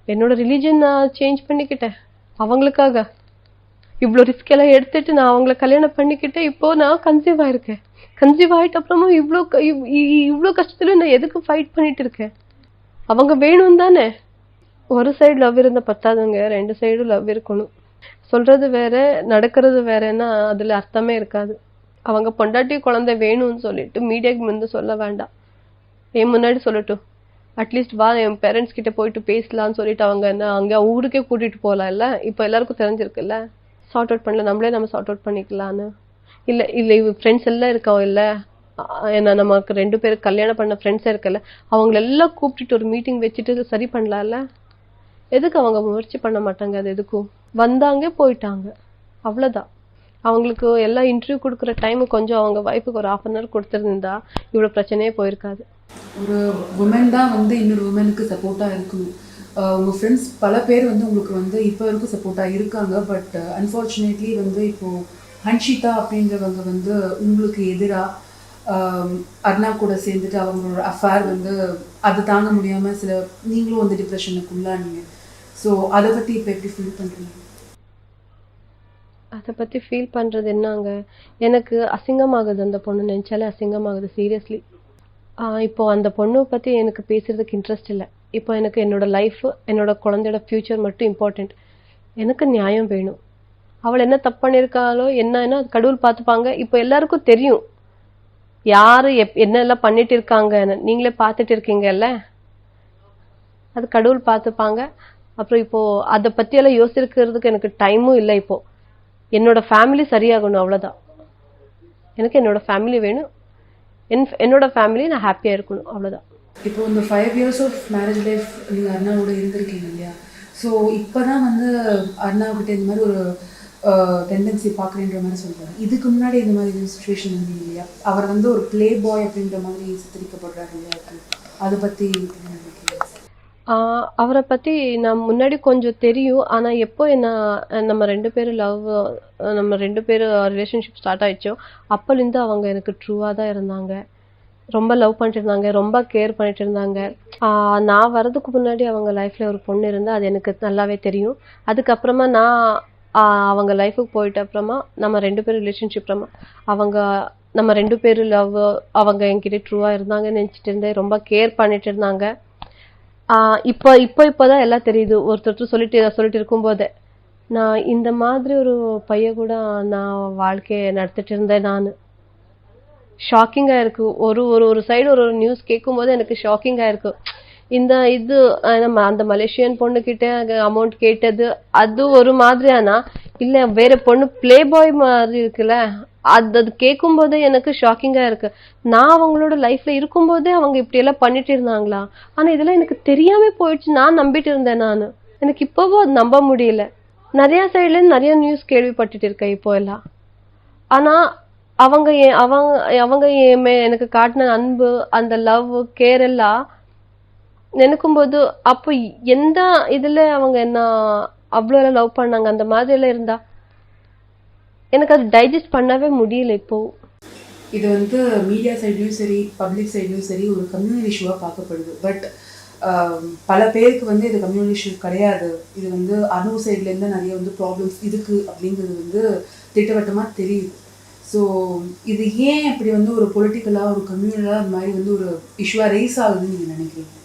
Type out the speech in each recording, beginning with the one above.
என்னோட ரிலீஜன் நான் சேஞ்ச் பண்ணிக்கிட்டேன் அவங்களுக்காக. இவ்வளோ ரிஸ்க் எல்லாம் எடுத்துட்டு நான் அவங்கள கல்யாணம் பண்ணிக்கிட்டேன். இப்போ நான் கன்சீவ் ஆயிருக்கேன். கன்சீவ் ஆயிட்ட அப்புறமும் இவ்வளோ கஷ்டத்துலயும் நான் எதுக்கு ஃபைட் பண்ணிட்டு இருக்கேன்? அவங்க வேணும் தானே. ஒரு சைடு லவ் இருந்தா பத்தாதுங்க, 2 சைடும் லவ் இருக்கணும். சொல்றது வேற, நடக்கிறது வேறன்னா அதுல அர்த்தமே இருக்காது. அவங்க பொண்டாட்டி குழந்தை வேணும்னு சொல்லிட்டு மீடியாக்கு முந்து சொல்ல வேண்டாம், என் முன்னாடி சொல்லட்டும். அட்லீஸ்ட் வா என் பேரண்ட்ஸ் கிட்ட போயிட்டு பேசலாம்னு சொல்லிட்டு அவங்க என்ன அங்கே ஊருக்கே கூட்டிட்டு போகலாம். இல்லை இப்போ எல்லாருக்கும் தெரிஞ்சிருக்குல்ல, சார்ட் அவுட் பண்ணல, நம்ம சார்ட் அவுட் பண்ணிக்கலான்னு. இல்லை இல்லை ஃப்ரெண்ட்ஸ் எல்லாம் இருக்கோம் இல்லை, ஏன்னா நமக்கு 2 பேர் கல்யாணம் பண்ண ஃப்ரெண்ட்ஸே இருக்குல்ல, அவங்களெல்லாம் கூப்பிட்டுட்டு ஒரு மீட்டிங் வச்சுட்டு சரி பண்ணலாம்ல. எதுக்கு அவங்க முயற்சி பண்ண மாட்டாங்க? அது எதுக்கும் வந்தாங்க போயிட்டாங்க, அவ்வளோதான். அவங்களுக்கு எல்லாம் இன்டர்வியூ கொடுக்குற டைமு கொஞ்சம் அவங்க வைஃபுக்கு ஒரு 1/2 hour கொடுத்துருந்தா இவ்வளோ பிரச்சனையே போயிருக்காது. ஒரு உமன் தான் வந்து இன்னொரு உமனுக்கு சப்போர்ட்டாக இருக்கணும். உங்கள் ஃப்ரெண்ட்ஸ் பல பேர் வந்து உங்களுக்கு வந்து இப்போ வரைக்கும் சப்போர்ட்டாக இருக்காங்க. பட் அன்ஃபார்ச்சுனேட்லி வந்து இப்போது ஹன்ஷிதா அப்படின்றவங்க வந்து உங்களுக்கு எதிராக அர்ணா கூட சேர்ந்துட்டு அவங்களோட அஃபேர் வந்து அது தாங்க முடியாமல் நீங்களும் வந்து டிப்ரெஷனுக்குள்ளானீங்க. ஸோ அதை பற்றி இப்போ எப்படி ஃபீல் பண்ணுறீங்க? அதை பற்றி ஃபீல் பண்ணுறது என்னங்க, எனக்கு அசிங்கமாகுது. அந்த பொண்ணு நினச்சாலே அசிங்கமாகுது, சீரியஸ்லி. இப்போ அந்த பொண்ணை பற்றி எனக்கு பேசுறதுக்கு இன்ட்ரெஸ்ட் இல்லை. இப்போ எனக்கு என்னோட லைஃப், என்னோட குழந்தையோட ஃப்யூச்சர் மட்டும் இம்பார்ட்டண்ட். எனக்கு நியாயம் வேணும். அவள் என்ன தப்பு பண்ணியிருக்காளோ என்னன்னா அது கடவுள் பார்த்துப்பாங்க. இப்போ எல்லாருக்கும் தெரியும் யார் என்னெல்லாம் பண்ணிட்டு இருக்காங்கன்னு, நீங்களே பார்த்துட்டு இருக்கீங்கல்ல, அது கடவுள் பார்த்துப்பாங்க. அப்புறம் இப்போ அதை பற்றியெல்லாம் யோசிக்கிறதுக்கு எனக்கு டைமும் இல்லை. இப்போ என்னோட ஃபேமிலி சரியாகணும், அவ்வளோதான். எனக்கு என்னோட ஃபேமிலி வேணும், என்னோட ஃபேமிலி நான் ஹாப்பியாக இருக்கணும், அவ்வளோதான். இப்போ இந்த 5 years ஆஃப் மேரேஜ் லைஃப் நீங்கள் அர்ணாவோட இருந்திருக்கீங்க இல்லையா? ஸோ இப்போ தான் வந்து அர்ணாவுக்கிட்ட இந்த மாதிரி ஒரு டெண்டன்சி பார்க்குறேன்ற மாதிரி சொல்கிறாங்க. இதுக்கு முன்னாடி இந்த மாதிரி சுச்சுவேஷன் இருந்தீங்க இல்லையா? அவர் வந்து ஒரு ப்ளே பாய் அப்படின்ற மாதிரி சித்தரிக்கப்படுறாரு இல்லையா? அதை பற்றி அவரை பற்றி நான் முன்னாடி கொஞ்சம் தெரியும். ஆனால் எப்போ நம்ம 2 பேரும் நம்ம 2 பேரும் ரிலேஷன்ஷிப் ஸ்டார்ட் ஆயிடுச்சோ அப்போலேருந்து அவங்க எனக்கு ட்ரூவாக தான் இருந்தாங்க. ரொம்ப லவ் பண்ணிட்டு இருந்தாங்க, ரொம்ப கேர் பண்ணிட்டு இருந்தாங்க. நான் வர்றதுக்கு முன்னாடி அவங்க லைஃப்பில் ஒரு பொண்ணு இருந்தால் அது எனக்கு நல்லாவே தெரியும். அதுக்கப்புறமா நான் அவங்க லைஃபுக்கு போயிட்ட அப்புறமா நம்ம 2 பேரும் ரிலேஷன்ஷிப் அவங்க நம்ம 2 பேரும் லவ், அவங்க என்கிட்ட ட்ரூவாக இருந்தாங்கன்னு நினச்சிட்டு இருந்தேன். ரொம்ப கேர் பண்ணிட்டு இருந்தாங்க. இப்போதான் எல்லாம் தெரியுது. ஒருத்தர் சொல்லிட்டு இருக்கும்போதே நான் இந்த மாதிரி ஒரு பையன் கூட நான் வாழ்க்கையை நடத்திட்டு இருந்தேன். நான் ஷாக்கிங்காக இருக்கு. ஒரு சைடு ஒரு நியூஸ் கேட்கும் போது எனக்கு ஷாக்கிங்காக இருக்கு. இது நம்ம அந்த மலேசியன் பொண்ணுக்கிட்ட அமௌண்ட் கேட்டது அது ஒரு மாதிரியானா, இல்லை வேற பொண்ணு பிளே பாய் மாதிரி இருக்குல்ல, அது கேட்கும் போதே எனக்கு ஷாக்கிங்கா இருக்கு. நான் அவங்களோட லைஃப்ல இருக்கும்போதே அவங்க இப்படி எல்லாம் பண்ணிட்டு இருந்தாங்களா? ஆனா இதெல்லாம் எனக்கு தெரியாம போயிடுச்சு. நான் நம்பிட்டு இருந்தேன். எனக்கு இப்பவும் அது நம்ப முடியல. நிறைய சைட்ல இருந்து நிறைய நியூஸ் கேள்விப்பட்டுட்டு இருக்கேன் இப்போ எல்லாம். ஆனா அவங்க அவங்க எனக்கு காட்டின அன்பு, அந்த லவ், கேர் எல்லாம் நினைக்கும் போது அப்போ எந்த இதுல அவங்க என்ன அவ்வளோ எல்லாம் லவ் பண்ணாங்க அந்த மாதிரி எல்லாம் இருந்தா எனக்கு அது டைஜஸ்ட் பண்ணவே முடியல. இப்போ இது வந்து மீடியா சைட்லையும் சரி, பப்ளிக் சைட்லையும் சரி ஒரு கம்யூனிட்டி இஷ்யூவாக பார்க்கப்படுது. பட் பல பேருக்கு வந்து இது கம்யூனிட்டி இஷ்யூ கிடையாது. இது வந்து அணு சைட்லேருந்து நிறைய வந்து ப்ராப்ளம்ஸ் இருக்குது அப்படிங்கிறது வந்து திட்டவட்டமாக தெரியுது. ஸோ இது ஏன் இப்படி வந்து ஒரு பொலிட்டிக்கலாக ஒரு கம்யூனலாக அந்த மாதிரி வந்து ஒரு இஷ்யூவாக ரைஸ் ஆகுதுன்னு நீங்கள் நினைக்கிறீங்க?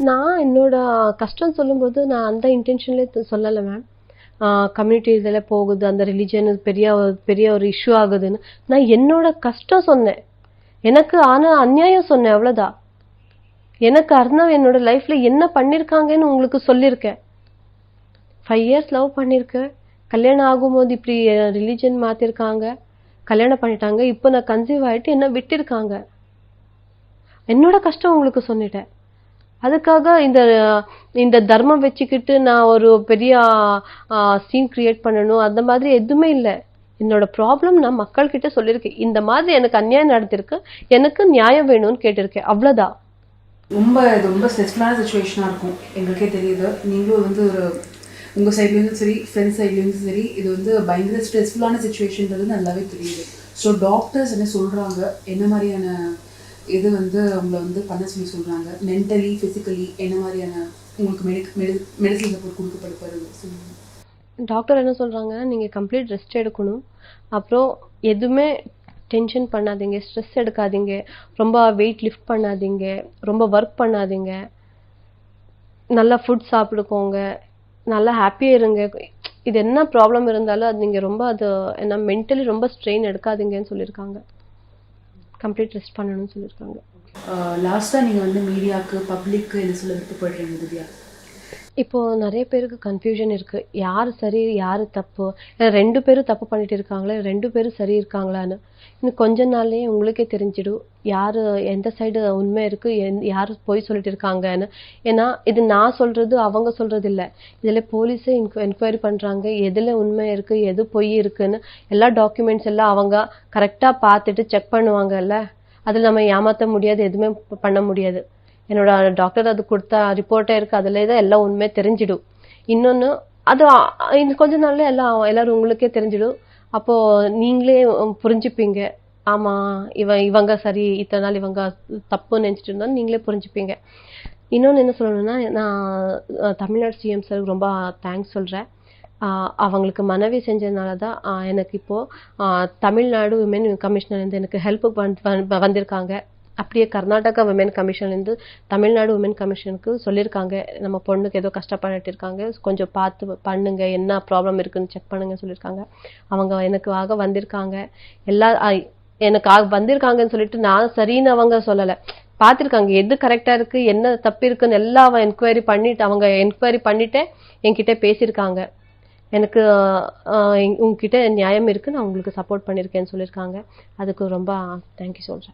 நான் என்னோட கஷ்டம் சொல்லும்போது நான் அந்த இன்டென்ஷன்லேயே சொல்லலை மேம். கம்யூனிட்டி இதில் போகுது, அந்த ரிலிஜன் பெரிய ஒரு இஷ்யூ ஆகுதுன்னு நான் என்னோட கஷ்டம் சொன்னேன். எனக்கு ஆனால் அநியாயம் சொன்னேன், அவ்வளோதான். எனக்கு அர்ணவ் என்னோட லைஃப்பில் என்ன பண்ணியிருக்காங்கன்னு உங்களுக்கு சொல்லியிருக்கேன். 5 years லவ் பண்ணியிருக்கேன். கல்யாணம் ஆகும்போது இப்படி ரிலிஜன் மாற்றிருக்காங்க, கல்யாணம் பண்ணிட்டாங்க. இப்போ நான் கன்சீவ் ஆகிட்டு என்ன விட்டிருக்காங்க. என்னோட கஷ்டம் உங்களுக்கு சொல்லிட்டேன். அதுக்காக இந்த தர்மம் வச்சுக்கிட்டு நான் ஒரு பெரிய சீன் கிரியேட் பண்ணணும் அந்த மாதிரி எதுவுமே இல்லை. என்னோட ப்ராப்ளம் நான் மக்கள்கிட்ட சொல்லியிருக்கேன். இந்த மாதிரி எனக்கு அநியாயம் நடத்திருக்கு, எனக்கு நியாயம் வேணும்னு கேட்டிருக்கேன், அவ்வளோதான். ரொம்ப ஸ்ட்ரெஸ்ஃபுல்லான சுச்சுவேஷனாக இருக்கும், எங்களுக்கே தெரியுது. நீங்களும் வந்து ஒரு உங்கள் சைட்லேருந்து சரி, ஃப்ரெண்ட்ஸ் சைட்லேருந்து சரி, இது வந்து பயங்கர ஸ்ட்ரெஸ்ஃபுல்லான சுச்சுவேஷன்றது நல்லாவே தெரியுது. ஸோ டாக்டர்ஸ் என்ன சொல்கிறாங்க, என்ன மாதிரியான இது வந்து உங்களை வந்து பண்ண சொல்லி சொல்கிறாங்க, மென்டலி ஃபிசிக்கலி என்ன மாதிரியான உங்களுக்கு மெடிசன் சப்போர்ட் கொடுக்கப்படுறது சொல்லுங்க. டாக்டர் என்ன சொல்றாங்க, நீங்க கம்ப்ளீட் ரெஸ்ட் எடுக்கணும். அப்புறம் எதுவுமே டென்ஷன் பண்ணாதீங்க, ஸ்ட்ரெஸ் எடுக்காதீங்க, ரொம்ப வெயிட் லிஃப்ட் பண்ணாதீங்க, ரொம்ப ஒர்க் பண்ணாதீங்க, நல்லா ஃபுட் சாப்பிடுக்கோங்க, நல்லா ஹாப்பியாக இருங்க. இது என்ன ப்ராப்ளம் இருந்தாலும் அது நீங்கள் ரொம்ப அது என்ன மென்டலி ரொம்ப ஸ்ட்ரெயின் எடுக்காதீங்கன்னு சொல்லியிருக்காங்க. கம்ப்ளீட் ரெஸ்ட் பண்ணணும்னு சொல்லியிருக்காங்க. லாஸ்ட்டாக நீங்கள் வந்து மீடியாவுக்கு பப்ளிக்கு என்ன சொல்ல விருப்பப்படுறீங்க திவ்யா? இப்போ நிறைய பேருக்கு கன்ஃபியூஷன் இருக்கு, யார் சரி யார் தப்பு, ஏன்னா 2 பேரும் தப்பு பண்ணிட்டு இருக்காங்களே, 2 பேரும் சரி இருக்காங்களான்னு. இன்னும் கொஞ்ச நாள்லயே உங்களுக்கே தெரிஞ்சிடும் யாரு எந்த சைடு உண்மை இருக்கு, யார் பொய் சொல்லிட்டு இருக்காங்கன்னு. ஏன்னா இது நான் சொல்றது அவங்க சொல்றது இல்லை, இதுல போலீஸே என்கொயரி பண்றாங்க, எதுல உண்மை இருக்கு எது பொய் இருக்குன்னு. எல்லா டாக்குமெண்ட்ஸ் எல்லாம் அவங்க கரெக்டா பார்த்துட்டு செக் பண்ணுவாங்கல்ல, அதில் நம்ம ஏமாற்ற முடியாது, எதுவுமே பண்ண முடியாது. என்னோட டாக்டர் அது கொடுத்த ரிப்போர்ட்டே இருக்கு, அதுல தான் எல்லாம் உண்மை தெரிஞ்சிடும். இன்னொன்னு அது இன்னும் கொஞ்ச நாள்ல எல்லாரும் உங்களுக்கே தெரிஞ்சிடும். அப்போ நீங்களே புரிஞ்சுப்பீங்க, ஆமா இவங்க சரி, இத்தனை நாள் இவங்க தப்புன்னு நினைச்சிட்டு இருந்தாலும் நீங்களே புரிஞ்சுப்பீங்க. இன்னொன்னு என்ன சொல்லணும்னா, நான் தமிழ்நாடு சிஎம் சார் ரொம்ப தேங்க்ஸ் சொல்றேன். அவங்களுக்கு மனைவி செஞ்சதுனால தான் எனக்கு இப்போ தமிழ்நாடு விமென் கமிஷனர்லேருந்து எனக்கு ஹெல்ப் வந்திருக்காங்க. அப்படியே கர்நாடகா விமென் கமிஷன்லேருந்து தமிழ்நாடு விமென் கமிஷனுக்கு சொல்லியிருக்காங்க, நம்ம பொண்ணுக்கு ஏதோ கஷ்டப்பட்டு இருக்காங்க, கொஞ்சம் பார்த்து பண்ணுங்க, என்ன ப்ராப்ளம் இருக்குன்னு செக் பண்ணுங்கன்னு சொல்லியிருக்காங்க. அவங்க எனக்காக வந்திருக்காங்க, எல்லா எனக்காக வந்திருக்காங்கன்னு சொல்லிட்டு நான் சரின்னு அவங்க சொல்லலை, பார்த்துருக்காங்க எது கரெக்டாக இருக்கு என்ன தப்பு இருக்குன்னு எல்லாம் அவங்க என்கொயரி பண்ணிட்டே என்கிட்ட பேசியிருக்காங்க. எனக்கு உங்ககிட்ட நியாயம் இருக்கு, நான் உங்களுக்கு சப்போர்ட் பண்ணியிருக்கேன்னு சொல்லியிருக்காங்க. அதுக்கு ரொம்ப தேங்க்யூ சொல்கிறேன்.